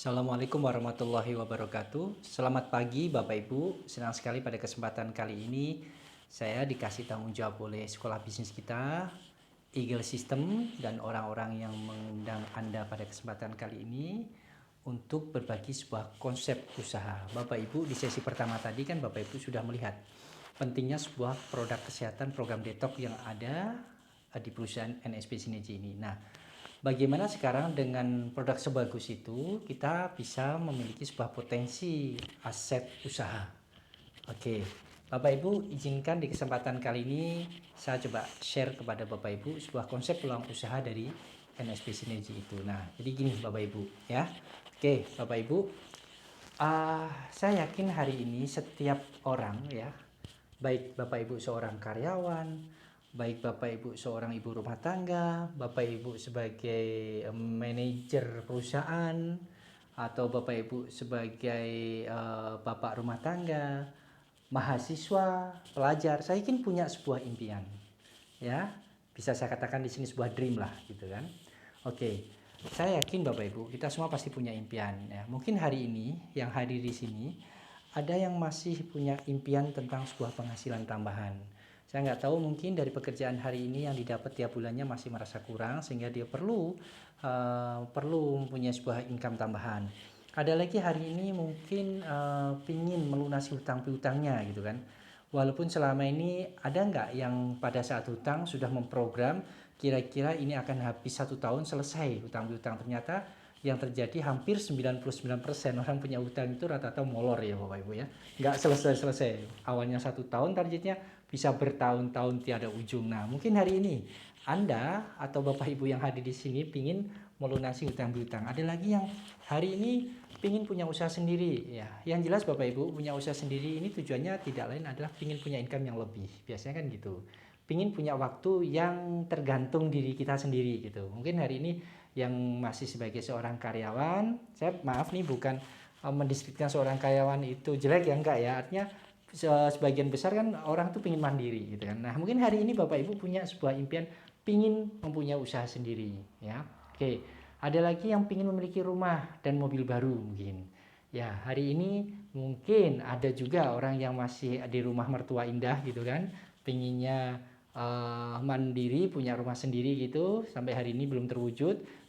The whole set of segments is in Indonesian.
Assalamualaikum warahmatullahi wabarakatuh. Selamat pagi Bapak Ibu. Senang sekali pada kesempatan kali ini saya dikasih tanggung jawab oleh sekolah bisnis kita, Eagle System, dan orang-orang yang mengundang Anda pada kesempatan kali ini untuk berbagi sebuah konsep usaha. Bapak Ibu, di sesi pertama tadi kan Bapak Ibu sudah melihat pentingnya sebuah produk kesehatan program detox yang ada di perusahaan NSP Sinergi ini. Nah, bagaimana sekarang dengan produk sebagus itu kita bisa memiliki sebuah potensi aset usaha. Oke, Bapak Ibu izinkan di kesempatan kali ini saya coba share kepada Bapak Ibu sebuah konsep peluang usaha dari NSP Sinergi itu. Nah, jadi gini Bapak Ibu ya. Oke, Bapak Ibu, saya yakin hari ini setiap orang ya, baik Bapak Ibu seorang karyawan, baik Bapak Ibu seorang ibu rumah tangga, Bapak Ibu sebagai manajer perusahaan, atau Bapak Ibu sebagai bapak rumah tangga, mahasiswa, pelajar, saya yakin punya sebuah impian. Ya, bisa saya katakan di sini sebuah dream lah gitu kan. Oke. Saya yakin Bapak Ibu, kita semua pasti punya impian ya. Mungkin hari ini yang hadir di sini ada yang masih punya impian tentang sebuah penghasilan tambahan. Saya nggak tahu, mungkin dari pekerjaan hari ini yang didapat tiap bulannya masih merasa kurang sehingga dia perlu mempunyai sebuah income tambahan. Ada lagi hari ini mungkin pingin melunasi hutang piutangnya gitu kan. Walaupun selama ini ada nggak yang pada saat hutang sudah memprogram kira-kira ini akan habis 1 tahun selesai hutang piutang, ternyata yang terjadi hampir 99% orang punya hutang itu rata-rata molor ya Bapak Ibu ya. Nggak selesai-selesai. Awalnya 1 tahun targetnya bisa bertahun-tahun tiada ujung. Nah, mungkin hari ini Anda atau Bapak Ibu yang hadir di sini pingin melunasi hutang piutang. Ada lagi yang hari ini pingin punya usaha sendiri ya. Yang jelas Bapak Ibu punya usaha sendiri ini tujuannya tidak lain adalah pingin punya income yang lebih. Biasanya kan gitu. Pingin punya waktu yang tergantung diri kita sendiri gitu. Mungkin hari ini yang masih sebagai seorang karyawan, saya maaf nih bukan mendiskreditkan seorang karyawan itu jelek ya, enggak ya. Artinya sebagian besar kan orang tuh pingin mandiri gitu kan. Nah, mungkin hari ini Bapak Ibu punya sebuah impian pingin mempunyai usaha sendiri ya. Oke, ada lagi yang pingin memiliki rumah dan mobil baru mungkin. Ya, hari ini mungkin ada juga orang yang masih di rumah mertua indah gitu kan, pinginnya mandiri, punya rumah sendiri gitu, sampai hari ini belum terwujud.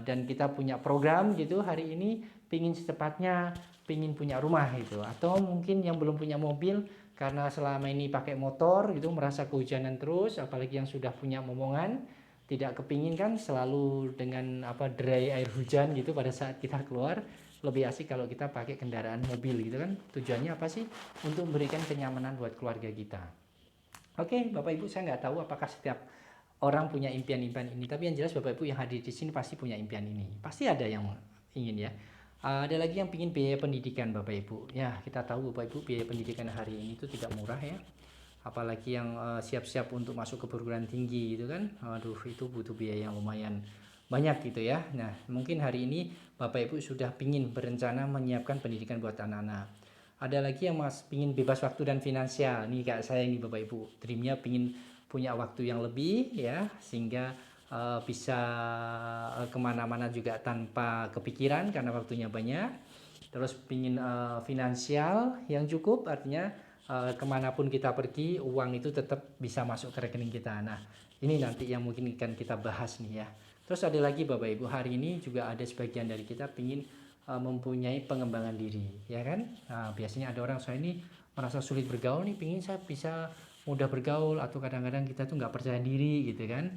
Dan kita punya program gitu hari ini, pingin secepatnya pingin punya rumah gitu. Atau mungkin yang belum punya mobil karena selama ini pakai motor gitu, merasa kehujanan terus, apalagi yang sudah punya momongan, tidak kepingin kan selalu dengan derai air hujan gitu pada saat kita keluar. Lebih asik kalau kita pakai kendaraan mobil gitu kan. Tujuannya apa sih? Untuk memberikan kenyamanan buat keluarga kita. Oke, Bapak Ibu, saya nggak tahu apakah setiap orang punya impian-impian ini, tapi yang jelas Bapak Ibu yang hadir di sini pasti punya impian ini. Pasti ada yang ingin ya. Ada lagi yang ingin biaya pendidikan Bapak Ibu. Ya, kita tahu Bapak Ibu biaya pendidikan hari ini itu tidak murah ya. Apalagi yang siap-siap untuk masuk ke perguruan tinggi gitu kan. Aduh, itu butuh biaya yang lumayan banyak gitu ya. Nah, mungkin hari ini Bapak Ibu sudah ingin berencana menyiapkan pendidikan buat anak-anak. Ada lagi yang pingin bebas waktu dan finansial. Nih kayak saya ini Bapak Ibu, dreamnya pingin punya waktu yang lebih ya, sehingga bisa kemana-mana juga tanpa kepikiran karena waktunya banyak. Terus pingin finansial yang cukup, artinya kemanapun kita pergi uang itu tetap bisa masuk ke rekening kita. Nah, ini nanti yang mungkin akan kita bahas nih ya. Terus ada lagi Bapak Ibu, hari ini juga ada sebagian dari kita pingin mempunyai pengembangan diri ya kan. Nah, biasanya ada orang, saya ini merasa sulit bergaul nih, pingin saya bisa mudah bergaul, atau kadang-kadang kita tuh nggak percaya diri gitu kan.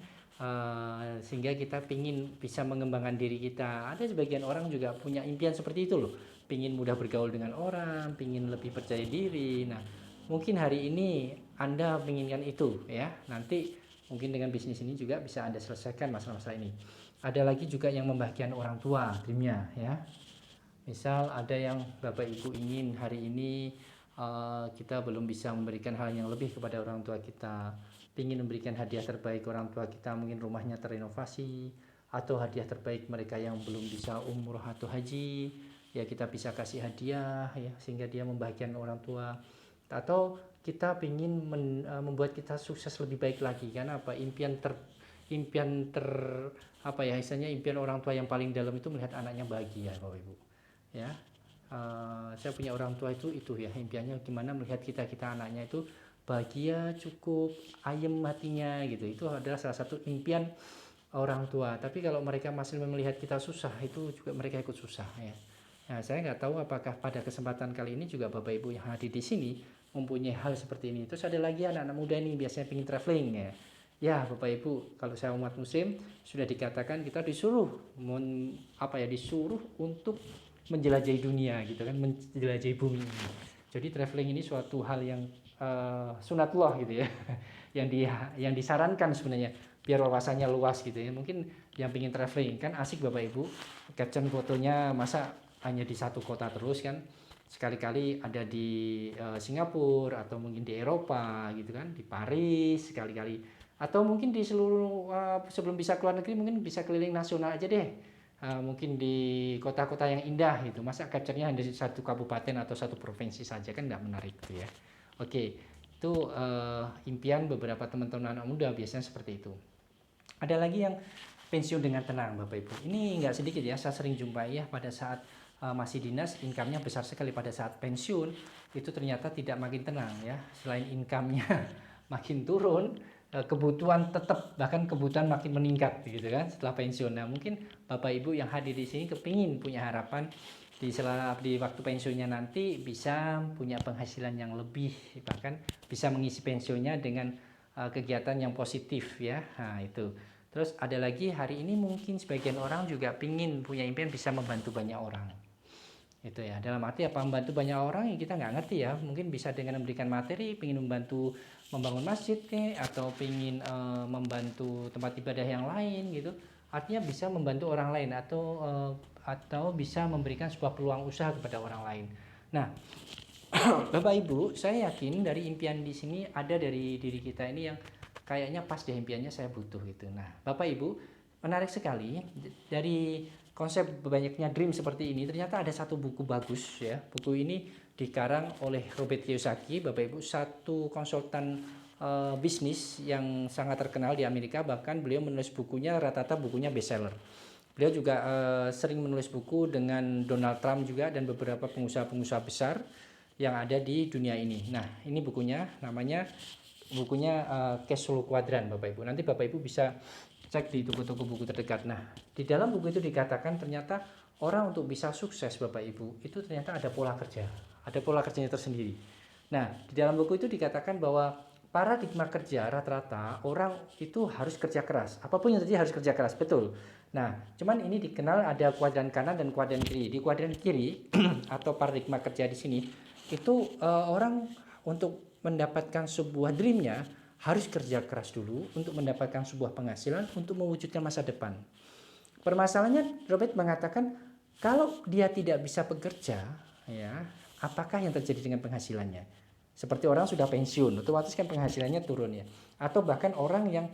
Sehingga kita pingin bisa mengembangkan diri kita. Ada sebagian orang juga punya impian seperti itu loh, pingin mudah bergaul dengan orang, pingin lebih percaya diri. Nah, mungkin hari ini Anda menginginkan itu ya. Nanti mungkin dengan bisnis ini juga bisa Anda selesaikan masalah-masalah ini. Ada lagi juga yang membahagiakan orang tua, dreamnya ya. Misal ada yang Bapak Ibu ingin hari ini kita belum bisa memberikan hal yang lebih kepada orang tua kita, ingin memberikan hadiah terbaik orang tua kita, mungkin rumahnya terenovasi, atau hadiah terbaik mereka yang belum bisa umroh atau haji, ya kita bisa kasih hadiah ya, sehingga dia membahagiakan orang tua. Atau kita ingin membuat kita sukses lebih baik lagi, kan apa impian apa ya istilahnya, impian orang tua yang paling dalam itu melihat anaknya bahagia, Bapak Ibu. Ya, saya punya orang tua itu ya impiannya gimana melihat kita anaknya itu bahagia, cukup, ayem hatinya gitu. Itu adalah salah satu impian orang tua. Tapi kalau mereka masih melihat kita susah, itu juga mereka ikut susah ya. Nah, saya nggak tahu apakah pada kesempatan kali ini juga Bapak Ibu yang hadir di sini mempunyai hal seperti ini. Terus ada lagi anak-anak muda ini biasanya ingin traveling ya. Ya Bapak Ibu, kalau saya umat muslim sudah dikatakan kita disuruh disuruh untuk menjelajahi dunia gitu kan, menjelajahi bumi ini. Jadi traveling ini suatu hal yang sunatullah gitu ya. yang disarankan sebenarnya biar wawasannya luas gitu ya. Mungkin yang ingin traveling kan asik Bapak Ibu, caption fotonya masa hanya di satu kota terus kan, sekali-kali ada di Singapura atau mungkin di Eropa gitu kan, di Paris sekali-kali, atau mungkin di seluruh sebelum bisa keluar negeri mungkin bisa keliling nasional aja deh, mungkin di kota-kota yang indah gitu. Masa capture-nya hanya di satu kabupaten atau satu provinsi saja kan nggak menarik gitu ya. Oke, itu impian beberapa teman-teman anak muda biasanya seperti itu. Ada lagi yang pensiun dengan tenang Bapak Ibu. Ini nggak sedikit ya, saya sering jumpai ya pada saat masih dinas, income-nya besar sekali. Pada saat pensiun itu ternyata tidak makin tenang ya. Selain income-nya makin turun, kebutuhan tetap, bahkan kebutuhan makin meningkat gitu kan setelah pensiun. Nah, mungkin Bapak Ibu yang hadir di sini kepingin punya harapan di waktu pensiunnya nanti bisa punya penghasilan yang lebih, bahkan bisa mengisi pensiunnya dengan kegiatan yang positif ya. Nah, itu. Terus ada lagi hari ini mungkin sebagian orang juga pingin punya impian bisa membantu banyak orang. Itu ya, dalam arti apa membantu banyak orang ya kita nggak ngerti ya. Mungkin bisa dengan memberikan materi, pingin membantu membangun masjid atau pingin membantu tempat ibadah yang lain gitu. Artinya bisa membantu orang lain atau bisa memberikan sebuah peluang usaha kepada orang lain. Nah, Bapak Ibu, saya yakin dari impian di sini ada dari diri kita ini yang kayaknya pas deh impiannya saya butuh gitu. Nah, Bapak Ibu, menarik sekali dari konsep banyaknya dream seperti ini. Ternyata ada satu buku bagus ya. Buku ini dikarang oleh Robert Kiyosaki, Bapak Ibu, satu konsultan bisnis yang sangat terkenal di Amerika. Bahkan beliau menulis bukunya, rata-rata bukunya bestseller. Beliau juga sering menulis buku dengan Donald Trump juga dan beberapa pengusaha-pengusaha besar yang ada di dunia ini. Nah, ini bukunya, namanya Cash Flow Quadrant Bapak Ibu. Nanti Bapak Ibu bisa cek di toko-toko buku terdekat. Nah, di dalam buku itu dikatakan ternyata orang untuk bisa sukses Bapak Ibu itu ternyata ada pola kerja. Ada pola kerjanya tersendiri. Nah, di dalam buku itu dikatakan bahwa paradigma kerja rata-rata orang itu harus kerja keras. Apapun yang terjadi harus kerja keras, betul. Nah, cuman ini dikenal ada kuadran kanan dan kuadran kiri. Di kuadran kiri atau paradigma kerja di sini itu orang untuk mendapatkan sebuah dreamnya harus kerja keras dulu untuk mendapatkan sebuah penghasilan untuk mewujudkan masa depan. Permasalahannya Robert mengatakan kalau dia tidak bisa bekerja, ya, apakah yang terjadi dengan penghasilannya? Seperti orang sudah pensiun, otomatis kan penghasilannya turun ya. Atau bahkan orang yang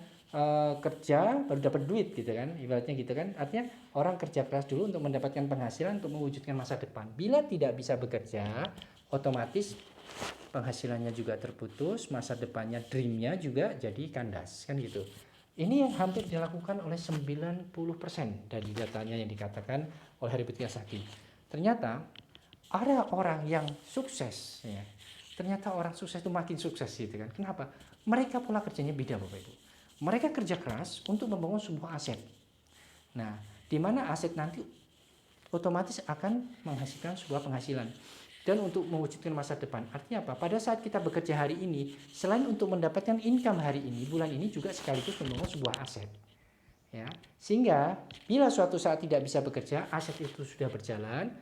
kerja baru dapat duit gitu kan, ibaratnya gitu kan. Artinya orang kerja keras dulu untuk mendapatkan penghasilan untuk mewujudkan masa depan. Bila tidak bisa bekerja, otomatis penghasilannya juga terputus, masa depannya, dreamnya juga jadi kandas kan gitu. Ini yang hampir dilakukan oleh 90% dari datanya yang dikatakan oleh Robert Kiyosaki. Ternyata ada orang yang sukses ya. Ternyata orang sukses itu makin sukses gitu kan. Kenapa? Mereka pola kerjanya beda Bapak Ibu. Mereka kerja keras untuk membangun sebuah aset. Nah, di mana aset nanti otomatis akan menghasilkan sebuah penghasilan. Dan untuk mewujudkan masa depan. Artinya apa? Pada saat kita bekerja hari ini, selain untuk mendapatkan income hari ini, bulan ini juga sekaligus membangun sebuah aset. Ya, sehingga bila suatu saat tidak bisa bekerja, aset itu sudah berjalan,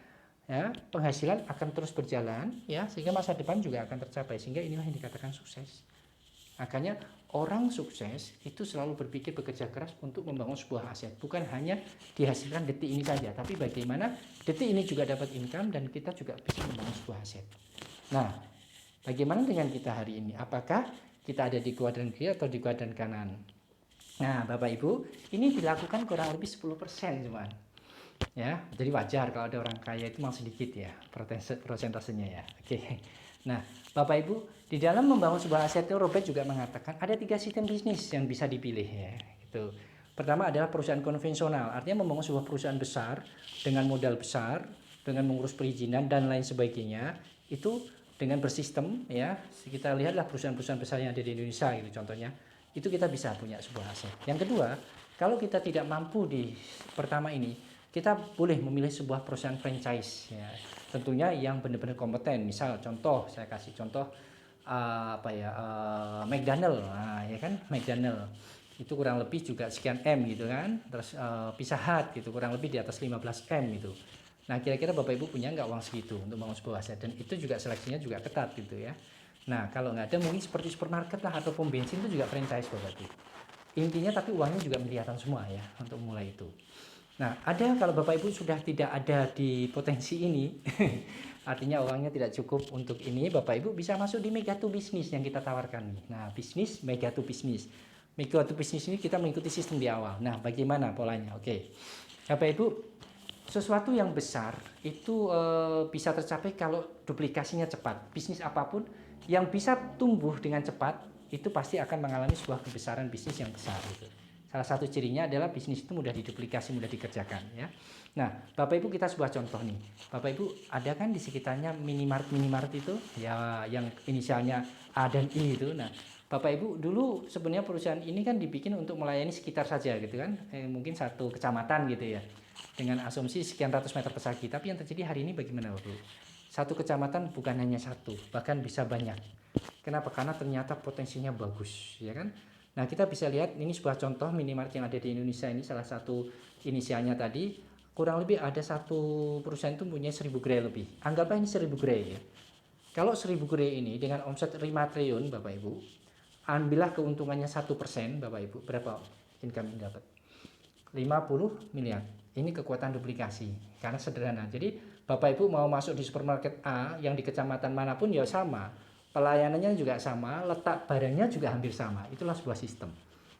ya, penghasilan akan terus berjalan, ya, sehingga masa depan juga akan tercapai. Sehingga inilah yang dikatakan sukses. Makanya orang sukses itu selalu berpikir bekerja keras untuk membangun sebuah aset. Bukan hanya dihasilkan detik ini saja, tapi bagaimana detik ini juga dapat income dan kita juga bisa membangun sebuah aset. Nah, bagaimana dengan kita hari ini? Apakah kita ada di kuadran kiri atau di kuadran kanan? Nah, Bapak Ibu, ini dilakukan kurang lebih 10% cuman. Ya, jadi wajar kalau ada orang kaya itu memang sedikit ya persentasenya ya. Oke. Nah, Bapak Ibu, di dalam membangun sebuah aset itu Robert juga mengatakan ada 3 sistem bisnis yang bisa dipilih ya. Gitu. Pertama adalah perusahaan konvensional, artinya membangun sebuah perusahaan besar dengan modal besar, dengan mengurus perizinan dan lain sebagainya, itu dengan bersistem ya. Kita lihatlah perusahaan-perusahaan besar yang ada di Indonesia gitu contohnya. Itu kita bisa punya sebuah aset. Yang kedua, kalau kita tidak mampu di pertama ini, kita boleh memilih sebuah perusahaan franchise ya. Tentunya yang benar-benar kompeten. Misal contoh, saya kasih contoh McDonald, nah, ya kan McDonald itu kurang lebih juga sekian M gitu kan, terus Pizza Hut gitu kurang lebih di atas 15 M itu. Nah kira-kira Bapak Ibu punya nggak uang segitu untuk bangun sebuah aset, dan itu juga seleksinya juga ketat gitu ya. Nah kalau nggak ada mungkin seperti supermarket lah atau pom bensin itu juga franchise Bapak Ibu. Intinya tapi uangnya juga miliaran semua ya untuk mulai itu. Nah, ada kalau Bapak Ibu sudah tidak ada di potensi ini, artinya uangnya tidak cukup untuk ini, Bapak Ibu bisa masuk di Mega to Business yang kita tawarkan. Nah, bisnis Mega to Business. Mega to Business ini kita mengikuti sistem di awal. Nah, bagaimana polanya? Oke. Bapak Ibu, sesuatu yang besar itu bisa tercapai kalau duplikasinya cepat. Bisnis apapun yang bisa tumbuh dengan cepat itu pasti akan mengalami sebuah kebesaran bisnis yang besar gitu. Salah satu cirinya adalah bisnis itu mudah diduplikasi, mudah dikerjakan ya. Nah, Bapak Ibu kita sebuah contoh nih. Bapak Ibu ada kan di sekitarnya minimart itu ya yang inisialnya A dan I itu. Nah, Bapak Ibu dulu sebenarnya perusahaan ini kan dibikin untuk melayani sekitar saja gitu kan. Mungkin satu kecamatan gitu ya. Dengan asumsi sekian ratus meter persegi. Tapi yang terjadi hari ini bagaimana Bapak Ibu? Satu kecamatan bukan hanya satu, bahkan bisa banyak. Kenapa? Karena ternyata potensinya bagus, ya kan? Nah, kita bisa lihat ini sebuah contoh minimart yang ada di Indonesia ini, salah satu inisialnya tadi kurang lebih ada satu perusahaan itu punya 1000 gerai lebih. Anggaplah ini 1000 gerai ya. Kalau 1000 gerai ini dengan omset 5 triliun Bapak Ibu, ambillah keuntungannya 1% Bapak Ibu, berapa income yang dapat? 50 miliar. Ini kekuatan duplikasi karena sederhana. Jadi Bapak Ibu mau masuk di supermarket A yang di kecamatan manapun ya sama. Pelayanannya juga sama, letak barangnya juga hampir sama. Itulah sebuah sistem.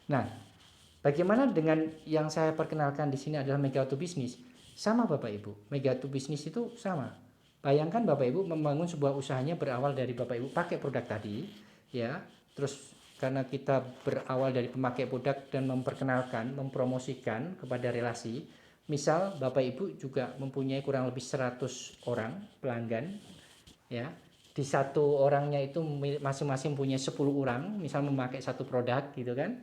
Nah, bagaimana dengan yang saya perkenalkan di sini adalah Mega to Business? Sama Bapak Ibu. Mega to Business itu sama. Bayangkan Bapak Ibu membangun sebuah usahanya berawal dari Bapak Ibu pakai produk tadi, ya. Terus karena kita berawal dari pemakai produk dan memperkenalkan, mempromosikan kepada relasi. Misal Bapak Ibu juga mempunyai kurang lebih 100 orang pelanggan, ya. Di satu orangnya itu masing-masing punya 10 orang, misal memakai satu produk gitu kan.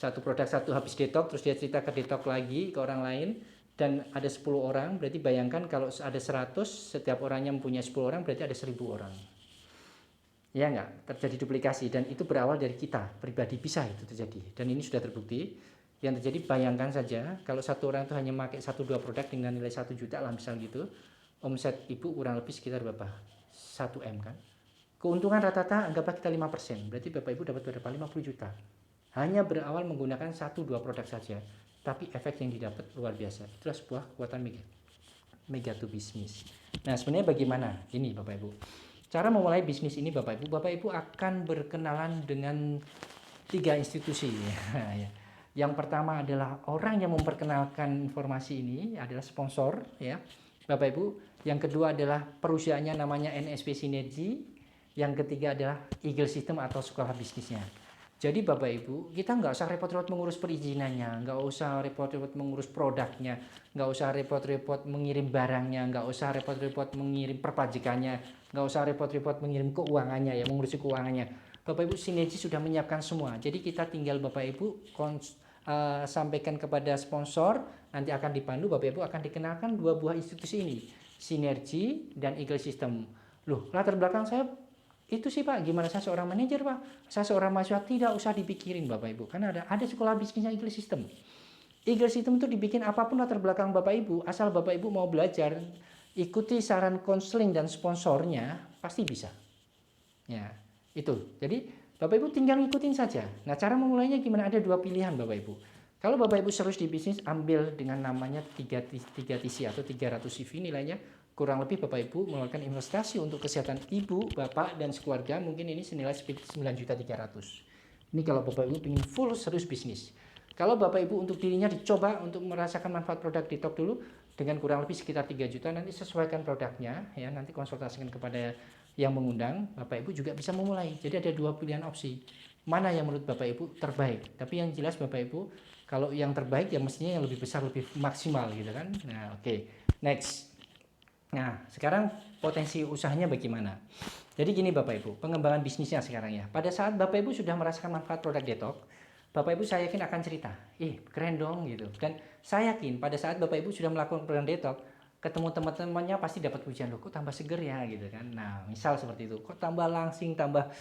Satu produk satu habis detok, terus dia cerita ke detok lagi ke orang lain, dan ada 10 orang, berarti bayangkan kalau ada 100, setiap orangnya mempunyai 10 orang, berarti ada 1000 orang. Ya enggak, terjadi duplikasi, dan itu berawal dari kita, pribadi bisa itu terjadi, dan ini sudah terbukti. Yang terjadi bayangkan saja, kalau satu orang itu hanya memakai 1-2 produk dengan nilai 1 juta lah misal gitu, omset Ibu kurang lebih sekitar berapa? 1 M kan. Keuntungan rata-rata anggaplah kita 5%, berarti Bapak Ibu dapat berapa? 50 juta. Hanya berawal menggunakan 1-2 produk saja, tapi efek yang didapat luar biasa. Itulah sebuah kekuatan mega to business. Nah, sebenarnya bagaimana? Ini Bapak Ibu. Cara memulai bisnis ini Bapak Ibu akan berkenalan dengan 3 institusi ya. Yang pertama adalah orang yang memperkenalkan informasi ini adalah sponsor ya. Bapak Ibu, yang kedua adalah perusahaannya namanya NSP Sinergi, yang ketiga adalah Eagle System atau sekolah bisnisnya. Jadi Bapak Ibu, kita nggak usah repot-repot mengurus perizinannya, nggak usah repot-repot mengurus produknya, nggak usah repot-repot mengirim barangnya, nggak usah repot-repot mengirim perpajakannya, nggak usah repot-repot mengirim keuangannya ya, mengurusi keuangannya. Bapak Ibu, Sinergi sudah menyiapkan semua. Jadi kita tinggal Bapak Ibu sampaikan kepada sponsor, nanti akan dipandu, Bapak Ibu akan dikenalkan 2 buah institusi ini, Sinergi dan Eagle System. Loh, latar belakang saya itu sih Pak, gimana saya seorang manajer Pak, saya seorang mahasiswa, tidak usah dipikirin Bapak Ibu, karena ada sekolah bisnisnya Eagle System. Eagle System itu dibikin apapun latar belakang Bapak Ibu, asal Bapak Ibu mau belajar, ikuti saran konseling dan sponsornya, pasti bisa. Ya, itu. Jadi Bapak Ibu tinggal ngikutin saja. Nah, cara memulainya gimana? Ada 2 pilihan Bapak Ibu. Kalau Bapak Ibu serius di bisnis, ambil dengan namanya 3 TC atau 300 CV nilainya. Kurang lebih Bapak Ibu mengeluarkan investasi untuk kesehatan Ibu, Bapak, dan sekeluarga, mungkin ini senilai 9.300.000. Ini kalau Bapak Ibu ingin full serius bisnis. Kalau Bapak Ibu untuk dirinya dicoba untuk merasakan manfaat produk Ditok dulu dengan kurang lebih sekitar 3 juta, nanti sesuaikan produknya ya, nanti konsultasikan kepada yang mengundang, Bapak Ibu juga bisa memulai. Jadi ada 2 pilihan opsi. Mana yang menurut Bapak Ibu terbaik. Tapi yang jelas Bapak Ibu, Kalau yang terbaik ya mestinya yang lebih besar, lebih maksimal gitu kan. Nah, oke. Next. Nah, sekarang potensi usahanya bagaimana? Jadi gini Bapak Ibu, pengembangan bisnisnya sekarang ya. Pada saat Bapak Ibu sudah merasakan manfaat produk Detox, Bapak Ibu saya yakin akan cerita, keren dong gitu. Dan saya yakin pada saat Bapak Ibu sudah melakukan program Detox, ketemu teman-temannya pasti dapat pujian, loh kok tambah seger ya gitu kan. Nah, misal seperti itu, kok tambah langsing, tambah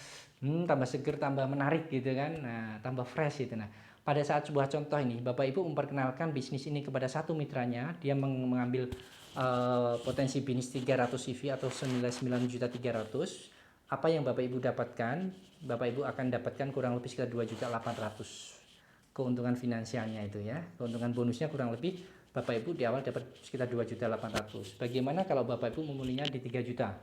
seger, tambah menarik gitu kan. Nah, tambah fresh gitu. Nah, pada saat sebuah contoh ini, Bapak Ibu memperkenalkan bisnis ini kepada satu mitranya, dia mengambil potensi bisnis 300 CV atau senilai 9.300.000. Apa yang Bapak Ibu dapatkan? Bapak Ibu akan dapatkan kurang lebih sekitar 2.800.000 keuntungan finansialnya itu ya. Keuntungan bonusnya kurang lebih Bapak Ibu di awal dapat sekitar 2.800.000. Bagaimana kalau Bapak Ibu memulainya di 3 juta?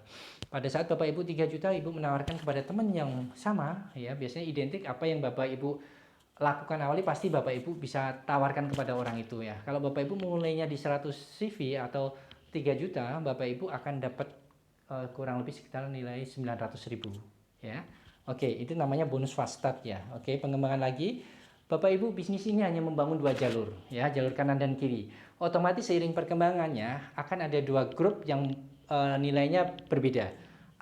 Pada saat Bapak Ibu 3 juta, Ibu menawarkan kepada teman yang sama ya, biasanya identik apa yang Bapak Ibu lakukan awali pasti Bapak Ibu bisa tawarkan kepada orang itu ya. Kalau Bapak Ibu memulainya di 100 CV atau 3 juta, Bapak Ibu akan dapat kurang lebih sekitar nilai 900.000 ya. Oke, itu namanya bonus fast start ya. Oke, pengembangan lagi. Bapak Ibu bisnis ini hanya membangun 2 jalur ya, jalur kanan dan kiri. Otomatis seiring perkembangannya akan ada 2 grup yang nilainya berbeda.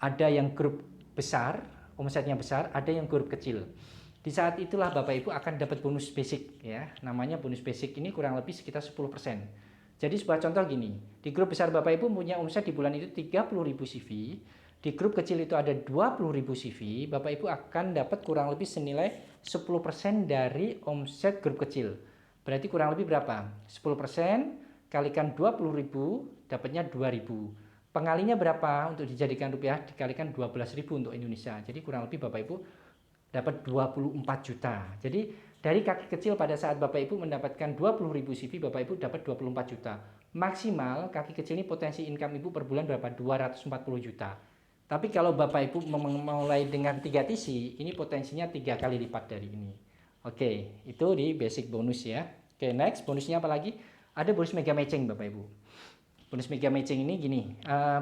Ada yang grup besar, omsetnya besar, ada yang grup kecil. Di saat itulah Bapak Ibu akan dapat bonus basic ya. Namanya bonus basic ini kurang lebih sekitar 10%. Jadi sebuah contoh gini, di grup besar Bapak Ibu punya omset di bulan itu 30.000 CV, di grup kecil itu ada 20.000 CV, Bapak Ibu akan dapat kurang lebih senilai 10% dari omset grup kecil. Berarti kurang lebih berapa? 10% kalikan 20.000 dapatnya 2.000. Pengalinya berapa untuk dijadikan rupiah? Dikalikan 12.000 untuk Indonesia. Jadi kurang lebih Bapak Ibu dapat 24 juta. Jadi dari kaki kecil pada saat Bapak Ibu mendapatkan 20.000 CV, Bapak Ibu dapat 24 juta. Maksimal kaki kecil ini potensi income Ibu per bulan berapa? 240 juta. Tapi kalau Bapak Ibu memulai dengan 3 TC, ini potensinya 3 kali lipat dari ini. Oke, itu di basic bonus ya. Oke, next bonusnya apa lagi? Ada bonus mega matching Bapak Ibu. Bonus mega matching ini gini,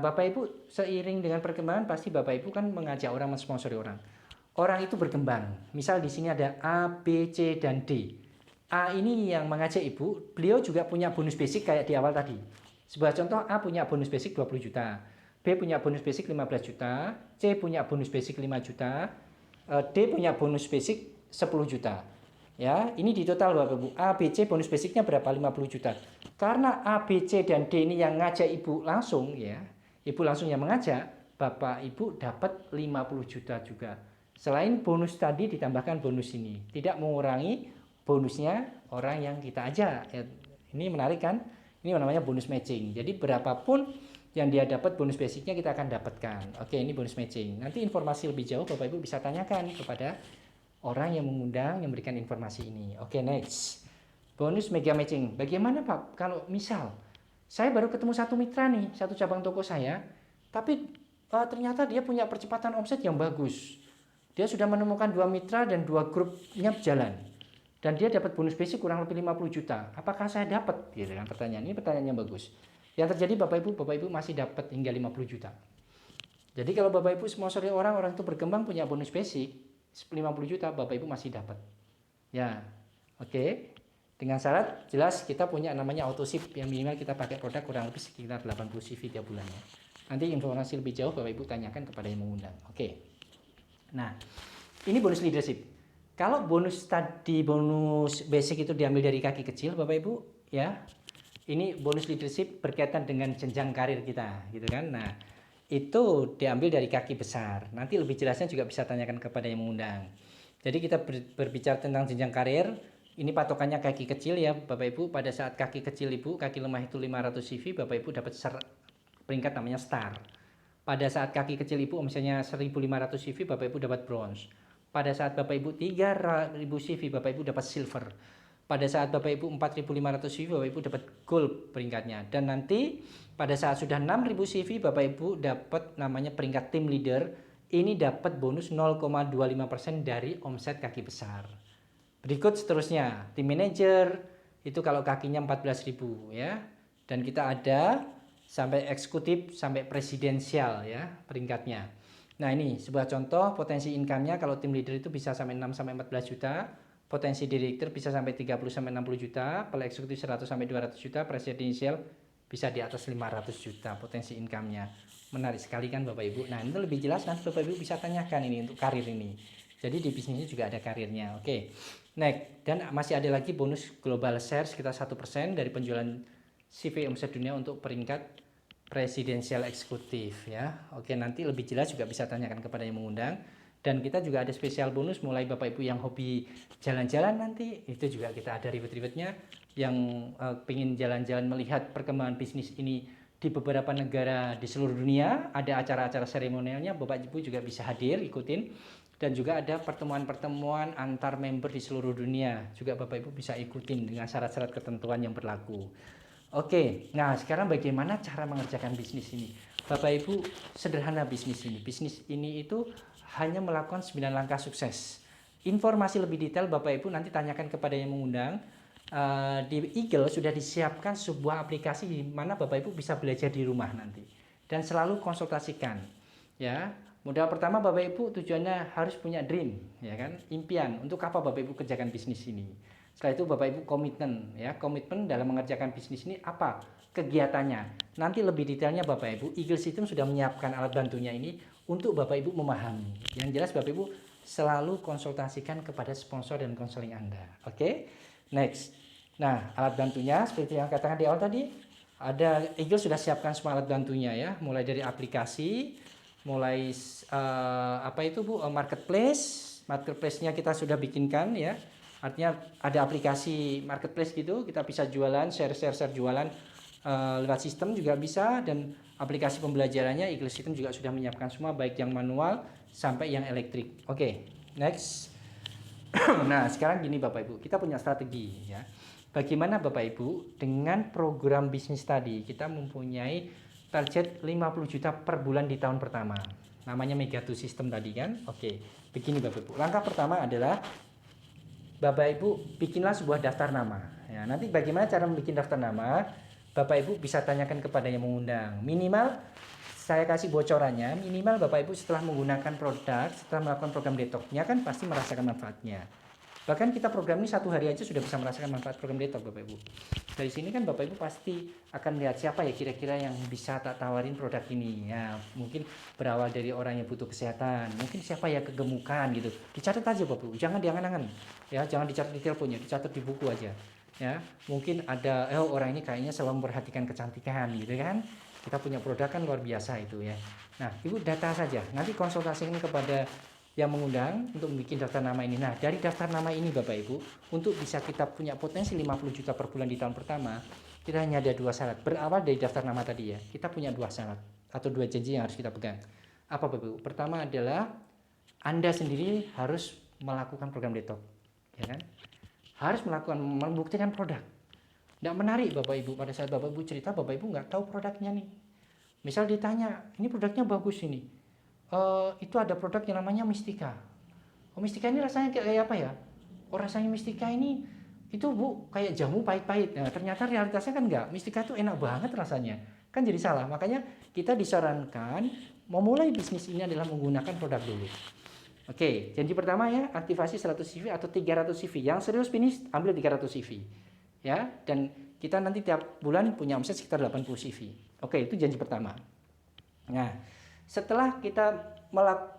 Bapak Ibu seiring dengan perkembangan pasti Bapak Ibu kan mengajak orang, mensponsori orang. Orang itu berkembang. Misal di sini ada A, B, C, dan D. A ini yang mengajak Ibu, beliau juga punya bonus basic kayak di awal tadi. Sebuah contoh, A punya bonus basic 20 juta, B punya bonus basic 15 juta, C punya bonus basic 5 juta, D punya bonus basic 10 juta. Ya, ini di total Bapak Ibu. A, B, C bonus basicnya berapa? 50 juta. Karena A, B, C, dan D ini yang ngajak Ibu langsung ya, Ibu langsung yang mengajak, Bapak Ibu dapat 50 juta juga. Selain bonus tadi ditambahkan bonus ini, tidak mengurangi bonusnya orang yang kita ajak. Ini menarik kan? Ini namanya bonus matching. Jadi berapapun yang dia dapat bonus basicnya kita akan dapatkan. Oke, ini bonus matching. Nanti informasi lebih jauh Bapak Ibu bisa tanyakan kepada orang yang mengundang yang memberikan informasi ini. Oke, next. Bonus mega matching. Bagaimana Pak kalau misal saya baru ketemu satu mitra nih, satu cabang toko saya, tapi ternyata dia punya percepatan omset yang bagus. Dia sudah menemukan 2 mitra dan 2 grupnya berjalan. Dan dia dapat bonus basic kurang lebih 50 juta. Apakah saya dapat? Gitu kan pertanyaan. Ini pertanyaan yang bagus. Yang terjadi Bapak Ibu masih dapat hingga 50 juta. Jadi kalau Bapak Ibu sponsori orang itu berkembang punya bonus basic 50 juta, Bapak Ibu masih dapat. Ya, oke. Dengan syarat jelas kita punya namanya autoship yang minimal kita pakai produk kurang lebih sekitar 80 CV tiap bulannya. Nanti informasi lebih jauh Bapak Ibu tanyakan kepada yang mengundang. Oke. Nah, ini bonus leadership. Kalau bonus basic itu diambil dari kaki kecil, Bapak Ibu, ya. Ini bonus leadership berkaitan dengan jenjang karir kita, gitu kan. Nah, itu diambil dari kaki besar. Nanti lebih jelasnya juga bisa tanyakan kepada yang mengundang. Jadi kita berbicara tentang jenjang karir. Ini patokannya kaki kecil ya, Bapak Ibu. Pada saat kaki kecil Ibu, kaki lemah itu 500 CV, Bapak Ibu dapat peringkat namanya star. Pada saat kaki kecil Ibu misalnya 1.500 CV, Bapak Ibu dapat bronze. Pada saat Bapak Ibu 3.000 CV, Bapak Ibu dapat silver. Pada saat Bapak Ibu 4.500 CV, Bapak Ibu dapat gold peringkatnya. Dan nanti pada saat sudah 6.000 CV, Bapak Ibu dapat namanya peringkat team leader. Ini dapat bonus 0,25% dari omset kaki besar. Berikut seterusnya, team manager itu kalau kakinya 14.000 ya. Dan kita ada sampai eksekutif sampai presidensial ya peringkatnya. Nah, ini sebuah contoh potensi income-nya kalau tim leader itu bisa sampai 6 sampai 14 juta potensi direktur bisa sampai 30 sampai 60 juta, pel eksekutif 100 sampai 200 juta, presidensial bisa di atas 500 juta potensi income-nya. Menarik sekali kan Bapak Ibu. Nah, itu lebih jelas nanti Bapak Ibu bisa tanyakan ini untuk karir ini. Jadi di bisnisnya juga ada karirnya. Oke. Next, dan masih ada lagi bonus global share sekitar 1% dari penjualan CV omset dunia untuk peringkat presidensial eksekutif ya. Oke, nanti lebih jelas juga bisa tanyakan kepada yang mengundang. Dan kita juga ada spesial bonus mulai Bapak Ibu yang hobi jalan-jalan nanti, itu juga kita ada ribet-ribetnya. Yang pengen jalan-jalan melihat perkembangan bisnis ini di beberapa negara di seluruh dunia, ada acara-acara seremonialnya, Bapak Ibu juga bisa hadir, ikutin. Dan juga ada pertemuan-pertemuan antar member di seluruh dunia, juga Bapak Ibu bisa ikutin dengan syarat-syarat ketentuan yang berlaku. Oke, nah sekarang bagaimana cara mengerjakan bisnis ini? Bapak Ibu, sederhana bisnis ini. Bisnis ini itu hanya melakukan 9 langkah sukses. Informasi lebih detail Bapak Ibu nanti tanyakan kepada yang mengundang. Di Eagle sudah disiapkan sebuah aplikasi di mana Bapak Ibu bisa belajar di rumah nanti. Dan selalu konsultasikan. Ya, modal pertama Bapak Ibu tujuannya harus punya dream, ya kan? Impian. Untuk apa Bapak Ibu kerjakan bisnis ini? Setelah itu Bapak Ibu komitmen, ya. Komitmen dalam mengerjakan bisnis ini apa? Kegiatannya. Nanti lebih detailnya Bapak Ibu, Eagle System sudah menyiapkan alat bantunya ini untuk Bapak Ibu memahami. Yang jelas Bapak Ibu selalu konsultasikan kepada sponsor dan konseling Anda. Oke? Next. Nah, alat bantunya seperti yang katakan di awal tadi, ada Eagle sudah siapkan semua alat bantunya ya, mulai dari aplikasi, mulai marketplace. Marketplace-nya kita sudah bikinkan ya. Artinya ada aplikasi marketplace gitu, kita bisa jualan, share jualan lewat sistem juga bisa, dan aplikasi pembelajarannya Eagle System juga sudah menyiapkan semua, baik yang manual sampai yang elektrik. Oke, next. Nah, sekarang gini Bapak Ibu, kita punya strategi ya. Bagaimana Bapak Ibu dengan program bisnis tadi, kita mempunyai target 50 juta per bulan di tahun pertama. Namanya Mega 2 System tadi kan. Oke, begini Bapak Ibu. Langkah pertama adalah Bapak Ibu bikinlah sebuah daftar nama. Ya, nanti bagaimana cara membuat daftar nama? Bapak Ibu bisa tanyakan kepada yang mengundang. Minimal saya kasih bocorannya, minimal Bapak Ibu setelah menggunakan produk, setelah melakukan program detox-nya kan pasti merasakan manfaatnya. Bahkan kita program ini 1 hari aja sudah bisa merasakan manfaat program detox Bapak Ibu. Dari sini kan Bapak Ibu pasti akan lihat siapa ya kira-kira yang bisa tak tawarin produk ini. Ya, mungkin berawal dari orang yang butuh kesehatan, mungkin siapa ya kegemukan gitu. Dicatat aja Bapak Ibu, jangan diangan-angan. Ya, jangan dicatat di teleponnya, dicatat di buku aja. Ya, mungkin ada orang ini kayaknya selalu memperhatikan kecantikan gitu kan. Kita punya produk kan luar biasa itu ya. Nah, Ibu data saja. Nanti konsultasikan kepada yang mengundang untuk membuat daftar nama ini. Nah, dari daftar nama ini Bapak Ibu, untuk bisa kita punya potensi 50 juta per bulan di tahun pertama, kita hanya ada 2 syarat. Berawal dari daftar nama tadi ya, kita punya 2 syarat atau 2 janji yang harus kita pegang. Apa Bapak Ibu? Pertama adalah Anda sendiri harus melakukan program detox, ya kan? Harus membuktikan produk. Tidak menarik Bapak Ibu pada saat Bapak Ibu cerita, Bapak Ibu nggak tahu produknya nih. Misal ditanya, ini produknya bagus ini. Itu ada produk yang namanya Mistika. Oh, Mistika ini rasanya kayak apa ya? Oh, rasanya Mistika ini itu Bu kayak jamu pahit-pahit. Nah, ternyata realitasnya kan enggak. Mistika itu enak banget rasanya. Kan jadi salah. Makanya kita disarankan memulai bisnis ini adalah menggunakan produk dulu. Oke, janji pertama ya, aktivasi 100 CV atau 300 CV. Yang serius bisnis ambil 300 CV. Ya, dan kita nanti tiap bulan punya omset sekitar 80 CV. Oke, itu janji pertama. Nah, setelah kita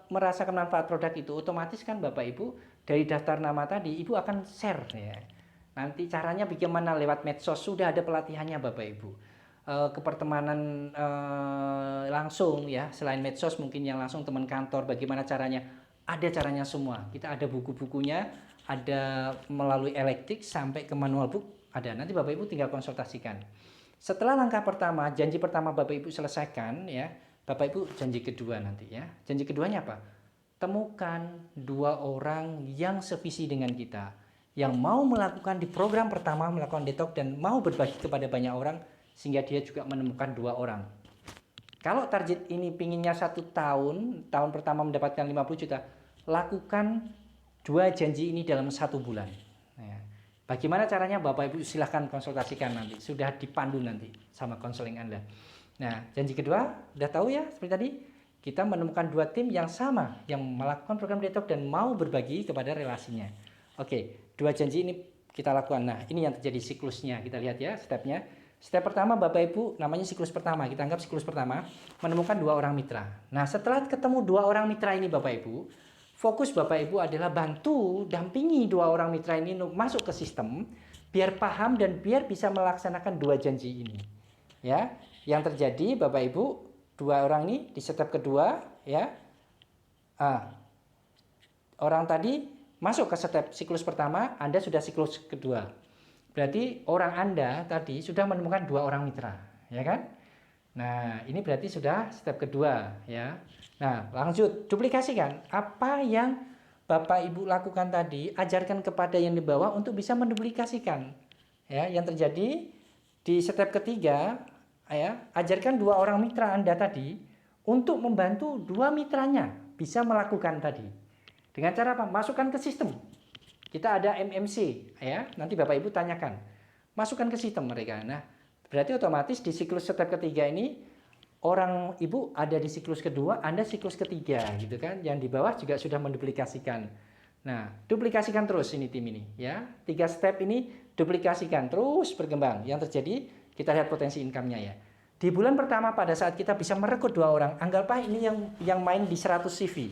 merasakan manfaat produk itu, otomatis kan Bapak Ibu dari daftar nama tadi Ibu akan share ya. Nanti caranya bagaimana lewat medsos, sudah ada pelatihannya Bapak Ibu. Ke pertemanan langsung ya, selain medsos mungkin yang langsung teman kantor, bagaimana caranya? Ada caranya semua. Kita ada buku-bukunya, ada melalui elektrik sampai ke manual book ada. Nanti Bapak Ibu tinggal konsultasikan. Setelah langkah pertama, janji pertama Bapak Ibu selesaikan ya, Bapak Ibu janji kedua nanti ya. Janji keduanya apa? Temukan 2 orang yang sevisi dengan kita, yang mau melakukan di program pertama, melakukan detox dan mau berbagi kepada banyak orang, sehingga dia juga menemukan 2 orang. Kalau target ini pinginnya 1 tahun, tahun pertama mendapatkan 50 juta, lakukan 2 janji ini dalam 1 bulan. Bagaimana caranya Bapak Ibu silahkan konsultasikan nanti, sudah dipandu nanti sama konseling Anda. Nah, janji kedua udah tahu ya, seperti tadi kita menemukan 2 tim yang sama yang melakukan program detox dan mau berbagi kepada relasinya. Oke, 2 janji ini kita lakukan. Nah, ini yang terjadi siklusnya. Kita lihat ya stepnya. Step pertama Bapak Ibu, namanya siklus pertama. Kita anggap siklus pertama, menemukan 2 orang mitra. Nah, setelah ketemu 2 orang mitra ini Bapak Ibu, fokus Bapak Ibu adalah bantu, dampingi 2 orang mitra ini untuk masuk ke sistem, biar paham dan biar bisa melaksanakan 2 janji ini. Ya, yang terjadi Bapak Ibu, 2 orang ini di step kedua, ya. Orang tadi masuk ke step siklus pertama, Anda sudah siklus kedua. Berarti orang Anda tadi sudah menemukan 2 orang mitra, ya kan? Nah, ini berarti sudah step kedua, ya. Nah, lanjut duplikasikan apa yang Bapak Ibu lakukan tadi, ajarkan kepada yang di bawah untuk bisa menduplikasikan. Ya, yang terjadi di step ketiga, ya, ajarkan 2 orang mitra Anda tadi untuk membantu 2 mitranya bisa melakukan tadi. Dengan cara apa? Masukkan ke sistem. Kita ada MMC, ya. Nanti Bapak Ibu tanyakan. Masukkan ke sistem mereka. Nah, berarti otomatis di siklus step ketiga ini orang Ibu ada di siklus kedua, Anda siklus ketiga, gitu kan? Yang di bawah juga sudah menduplikasikan. Nah, duplikasikan terus ini tim ini, ya. 3 step ini duplikasikan terus berkembang. Yang terjadi kita lihat potensi income-nya ya. Di bulan pertama pada saat kita bisa merekrut 2 orang, anggaplah ini yang main di 100 CV.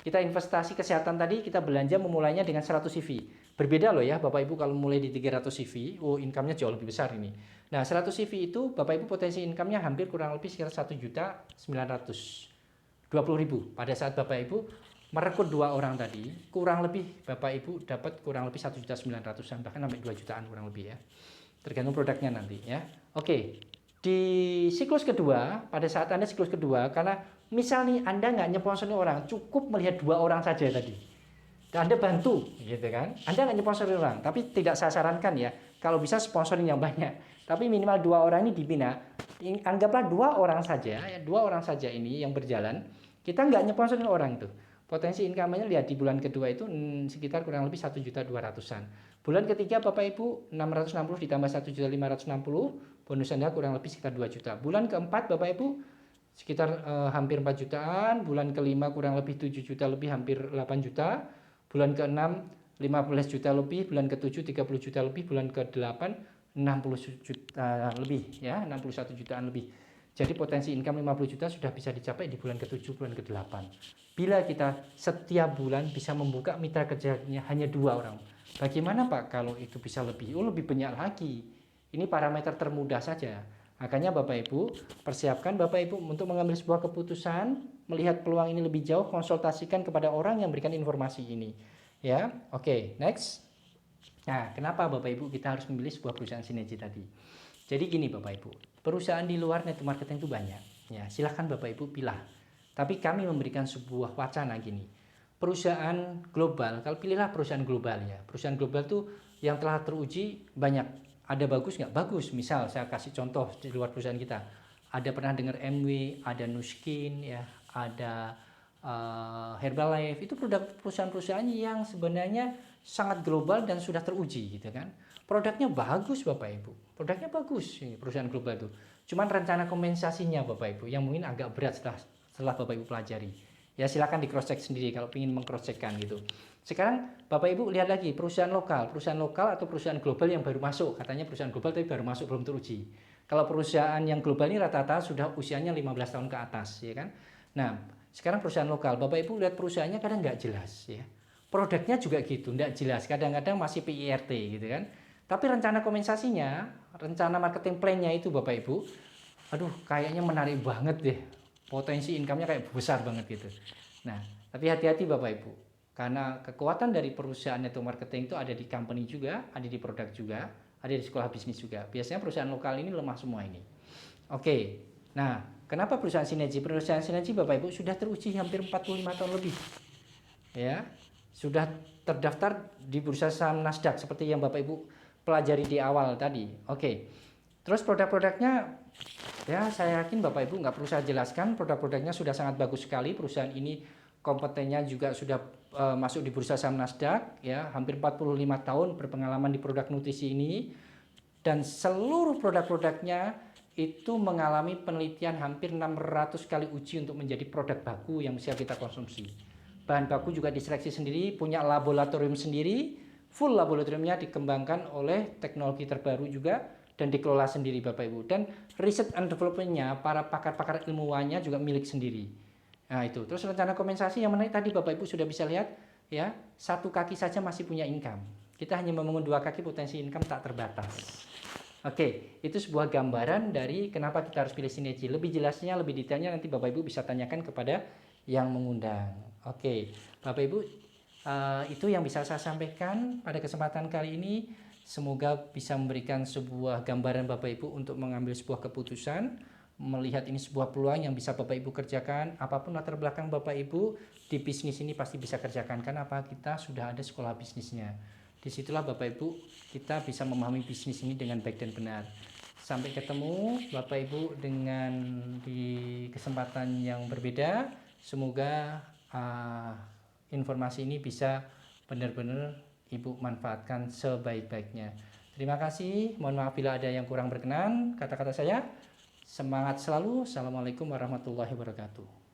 Kita investasi kesehatan tadi, kita belanja memulainya dengan 100 CV. Berbeda loh ya Bapak Ibu kalau mulai di 300 CV, income-nya jauh lebih besar ini. Nah, 100 CV itu Bapak Ibu potensi income-nya hampir kurang lebih sekitar 1.920.000. Pada saat Bapak Ibu merekrut 2 orang tadi, kurang lebih Bapak Ibu dapat kurang lebih 1.900.000, bahkan sampai 2 jutaan kurang lebih ya. Tergantung produknya nanti ya. Oke. Di siklus kedua, pada saat Anda siklus kedua, karena misal nih Anda nggak nyponsorin orang, cukup melihat 2 orang saja tadi. Dan Anda bantu, gitu kan? Anda nggak nyponsorin orang, tapi tidak saya sarankan ya, kalau bisa sponsorin yang banyak. Tapi minimal 2 orang ini dibina. Anggaplah 2 orang saja, ya, 2 orang saja ini yang berjalan. Kita nggak nyponsorin orang itu. Potensi income-nya lihat di bulan kedua itu sekitar kurang lebih 1.200.000-an. Bulan ketiga Bapak Ibu 660 ditambah 1.560, bonus Anda kurang lebih sekitar 2 juta. Bulan keempat Bapak Ibu sekitar hampir 4 jutaan, bulan kelima kurang lebih 7 juta lebih, hampir 8 juta. Bulan ke-6 15 juta lebih, bulan ke-7 30 juta lebih, bulan ke-8 60 juta lebih ya, 61 jutaan lebih. Jadi potensi income 50 juta sudah bisa dicapai di bulan ke-7, bulan ke-8. Bila kita setiap bulan bisa membuka mitra kerjanya hanya 2 orang. Bagaimana Pak kalau itu bisa lebih? Lebih banyak lagi. Ini parameter termudah saja. Makanya Bapak Ibu, persiapkan Bapak Ibu untuk mengambil sebuah keputusan, melihat peluang ini lebih jauh, konsultasikan kepada orang yang memberikan informasi ini. Ya, oke, next. Nah, kenapa Bapak Ibu kita harus memilih sebuah perusahaan sinergi tadi? Jadi gini Bapak Ibu, perusahaan di luar network marketing itu banyak. Ya, silahkan Bapak Ibu pilih. Tapi kami memberikan sebuah wacana gini. Perusahaan global, kalau pilihlah perusahaan global ya. Perusahaan global itu yang telah teruji banyak. Ada bagus nggak? Bagus. Misal saya kasih contoh di luar perusahaan kita. Ada pernah dengar MW, ada Nuskin, ya, ada Herbalife. Itu produk perusahaan-perusahaan yang sebenarnya sangat global dan sudah teruji gitu kan. Produknya bagus Bapak Ibu. Produknya bagus ini perusahaan global itu. Cuman rencana kompensasinya Bapak Ibu yang mungkin agak berat setelah Bapak Ibu pelajari. Ya silakan di cross check sendiri kalau ingin meng-cross checkkan gitu. Sekarang Bapak Ibu lihat lagi perusahaan lokal atau perusahaan global yang baru masuk. Katanya perusahaan global tapi baru masuk belum teruji. Kalau perusahaan yang global ini rata-rata sudah usianya 15 tahun ke atas ya kan. Nah, sekarang perusahaan lokal, Bapak Ibu lihat perusahaannya kadang nggak jelas ya. Produknya juga gitu, nggak jelas. Kadang-kadang masih PIRT gitu kan. Tapi rencana kompensasinya, rencana marketing plan-nya itu Bapak Ibu, aduh kayaknya menarik banget deh. Potensi income-nya kayak besar banget gitu. Nah, tapi hati-hati Bapak Ibu. Karena kekuatan dari perusahaan network marketing itu ada di company juga, ada di produk juga, ada di sekolah bisnis juga. Biasanya perusahaan lokal ini lemah semua ini. Oke, nah kenapa perusahaan sinergi? Perusahaan sinergi Bapak Ibu sudah teruji hampir 45 tahun lebih. Ya, sudah terdaftar di bursa saham Nasdaq seperti yang Bapak Ibu pelajari di awal tadi. Oke. Terus produk-produknya ya saya yakin Bapak Ibu nggak perlu saya jelaskan, produk-produknya sudah sangat bagus sekali. Perusahaan ini kompetennya juga sudah masuk di bursa saham Nasdaq ya, hampir 45 tahun berpengalaman di produk nutrisi ini, dan seluruh produk-produknya itu mengalami penelitian hampir 600 kali uji untuk menjadi produk baku yang bisa kita konsumsi. Bahan baku juga diseleksi sendiri, punya laboratorium sendiri, full laboratoriumnya dikembangkan oleh teknologi terbaru juga dan dikelola sendiri Bapak Ibu. Dan riset and development-nya para pakar-pakar ilmuwannya juga milik sendiri. Nah itu. Terus rencana kompensasi yang menarik tadi Bapak Ibu sudah bisa lihat ya, satu kaki saja masih punya income. Kita hanya membangun dua kaki, potensi income tak terbatas. Oke, itu sebuah gambaran dari kenapa kita harus pilih sinergi. Lebih jelasnya, lebih detailnya nanti Bapak Ibu bisa tanyakan kepada yang mengundang. Oke, Bapak Ibu, itu yang bisa saya sampaikan pada kesempatan kali ini. Semoga bisa memberikan sebuah gambaran Bapak Ibu untuk mengambil sebuah keputusan, melihat ini sebuah peluang yang bisa Bapak Ibu kerjakan. Apapun latar belakang Bapak Ibu di bisnis ini pasti bisa kerjakan. Karena apa? Kita sudah ada sekolah bisnisnya. Disitulah Bapak Ibu kita bisa memahami bisnis ini dengan baik dan benar. Sampai ketemu Bapak Ibu dengan di kesempatan yang berbeda. Semoga informasi ini bisa benar-benar Ibu manfaatkan sebaik-baiknya. Terima kasih. Mohon maaf bila ada yang kurang berkenan kata-kata saya. Semangat selalu. Assalamualaikum warahmatullahi wabarakatuh.